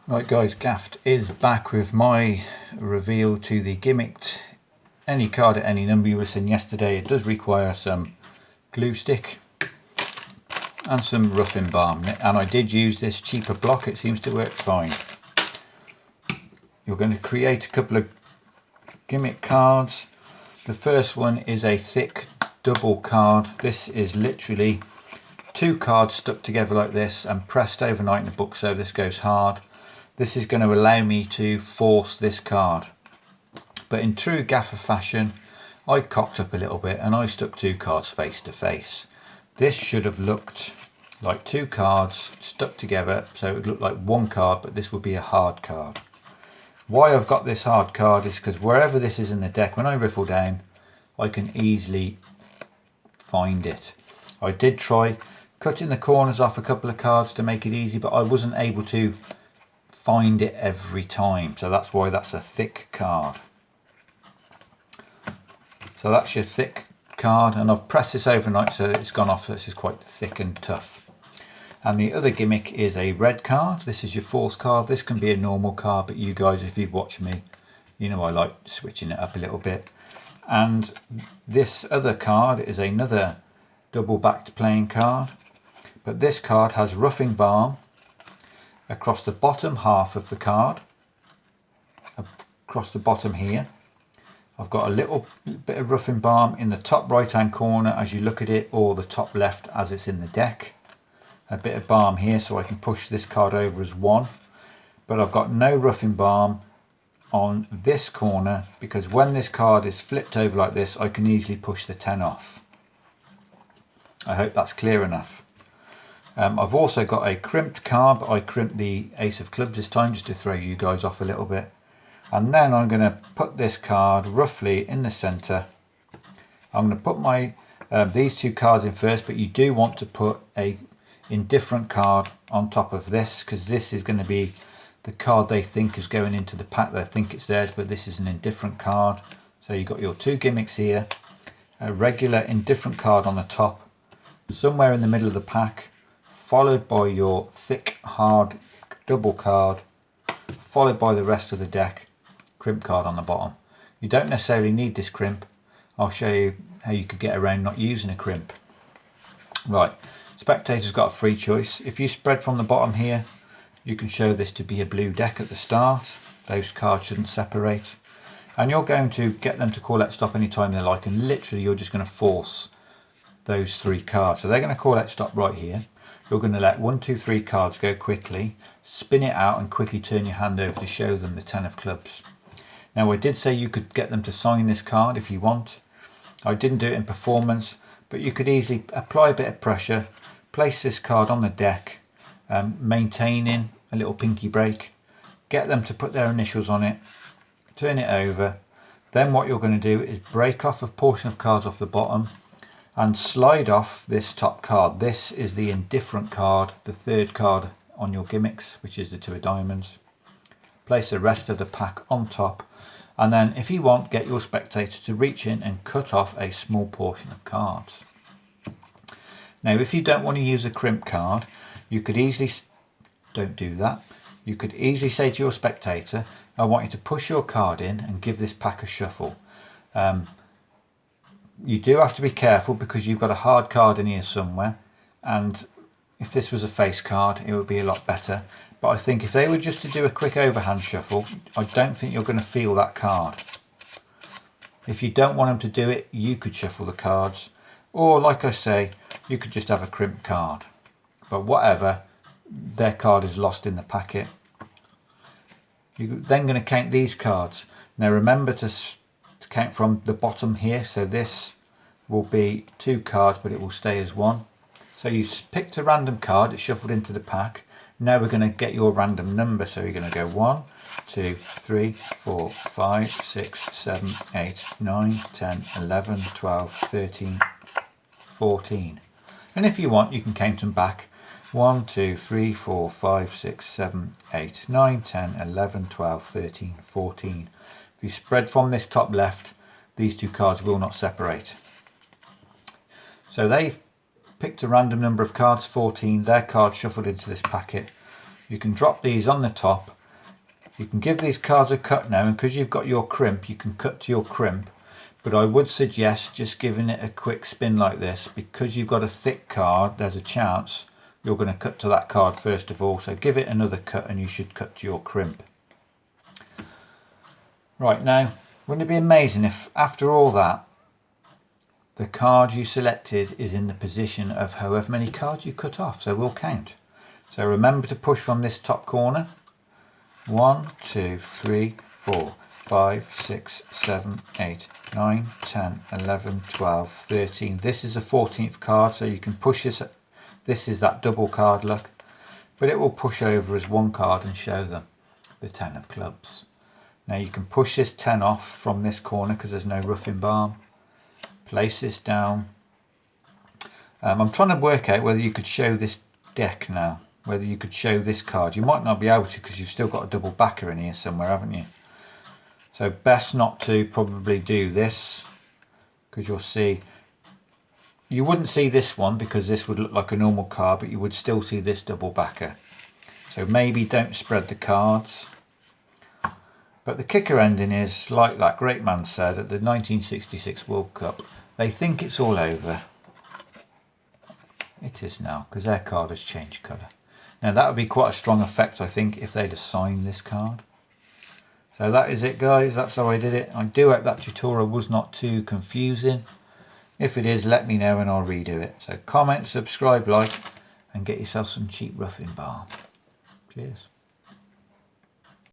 Right guys, Gaffed is back with my reveal to the Gimmicked Any Card at Any Number. You were saying yesterday it does require some glue stick and some roughing balm, and I did use this cheaper block. It seems to work fine. You're going to create a couple of gimmick cards. The first one is a thick double card. This is literally two cards stuck together like this and pressed overnight in a book so this goes hard. This is going to allow me to force this card, but in true gaffer fashion I cocked up a little bit and I stuck two cards face to face. This should have looked like two cards stuck together, so it would look like one card, but this would be a hard card. Why I've got this hard card is because wherever this is in the deck, when I riffle down I can easily find it. I did try cutting the corners off a couple of cards to make it easy, but I wasn't able to find it every time, so that's why that's a thick card. So that's your thick card, and I've pressed this overnight so it's gone off, so this is quite thick and tough. And the other gimmick is a red card. This is your force card. This can be a normal card, but you guys, if you've watched me, you know I like switching it up a little bit. And this other card is another double backed playing card, but this card has roughing balm across the bottom half of the card, across the bottom here. I've got a little bit of roughing balm in the top right hand corner as you look at it, or the top left as it's in the deck. A bit of balm here so I can push this card over as one, but I've got no roughing balm on this corner because when this card is flipped over like this I can easily push the 10 off. I hope that's clear enough. I've also got a crimped card, but I crimped the ace of clubs this time just to throw you guys off a little bit. And then I'm going to put this card roughly in the centre. I'm going to put my these two cards in first, but you do want to put a indifferent card on top of this, because this is going to be the card they think is going into the pack. They think it's theirs, but this is an indifferent card. So you've got your two gimmicks here, a regular indifferent card on the top, somewhere in the middle of the pack, followed by your thick hard double card, followed by the rest of the deck, crimp card on the bottom. You don't necessarily need this crimp. I'll show you how you could get around not using a crimp. Right, spectator's got a free choice. If you spread from the bottom here, you can show this to be a blue deck at the start. Those cards shouldn't separate, and you're going to get them to call out stop anytime they like, and literally you're just going to force those three cards. So they're going to call out stop right here. You're going to let 1, 2, 3 cards go quickly, spin it out and quickly turn your hand over to show them the 10 of clubs. Now I did say you could get them to sign this card if you want. I didn't do it in performance, but you could easily apply a bit of pressure, place this card on the deck, maintaining a little pinky break, get them to put their initials on it, turn it over. Then what you're going to do is break off a portion of cards off the bottom and slide off this top card. This is the indifferent card, the third card on your gimmicks, which is the 2 of diamonds. Place the rest of the pack on top, and then if you want, get your spectator to reach in and cut off a small portion of cards. Now if you don't want to use a crimp card, you could easily, don't do that, you could easily say to your spectator, I want you to push your card in and give this pack a shuffle. You do have to be careful because you've got a hard card in here somewhere, and if this was a face card it would be a lot better, but I think if they were just to do a quick overhand shuffle, I don't think you're going to feel that card. If you don't want them to do it, you could shuffle the cards, or like I say, you could just have a crimp card, but whatever, their card is lost in the packet. You're then going to count these cards. Now remember to count from the bottom here, so this will be 2 cards but it will stay as 1. So you picked a random card, it's shuffled into the pack. Now we're going to get your random number, so you're going to go 1, 2, 3, 4, 5, 6, 7, 8, 9, 10, 11, 12, 13, 14. And if you want you can count them back. 1, 2, 3, 4, 5, 6, 7, 8, 9, 10, 11, 12, 13, 14. If you spread from this top left, these two cards will not separate. So they've picked a random number of cards, 14, their cards shuffled into this packet. You can drop these on the top. You can give these cards a cut now, and because you've got your crimp, you can cut to your crimp. But I would suggest just giving it a quick spin like this, because you've got a thick card, there's a chance you're going to cut to that card first of all. So give it another cut and you should cut to your crimp. Right, now, wouldn't it be amazing if after all that, the card you selected is in the position of however many cards you cut off? So we'll count. So remember to push from this top corner. 1, 2, 3, 4, 5, 6, 7, 8, 9, 10, 11, 12, 13. This is the 14th card, so you can push this. This is that double card, look. But it will push over as one card and show them the 10 of clubs. Now you can push this 10 off from this corner because there's no roughing balm. Place this down. I'm trying to work out whether you could show this deck now. Whether you could show this card. You might not be able to because you've still got a double backer in here somewhere, haven't you? So best not to probably do this, because you'll see, you wouldn't see this one because this would look like a normal card, but you would still see this double backer. So maybe don't spread the cards. But the kicker ending is, like that great man said at the 1966 World Cup, they think it's all over. It is now, because their card has changed colour. Now that would be quite a strong effect, I think, if they'd assigned this card. So that is it, guys. That's how I did it. I do hope that tutorial was not too confusing. If it is, let me know and I'll redo it. So comment, subscribe, like, and get yourself some cheap roughing balm. Cheers.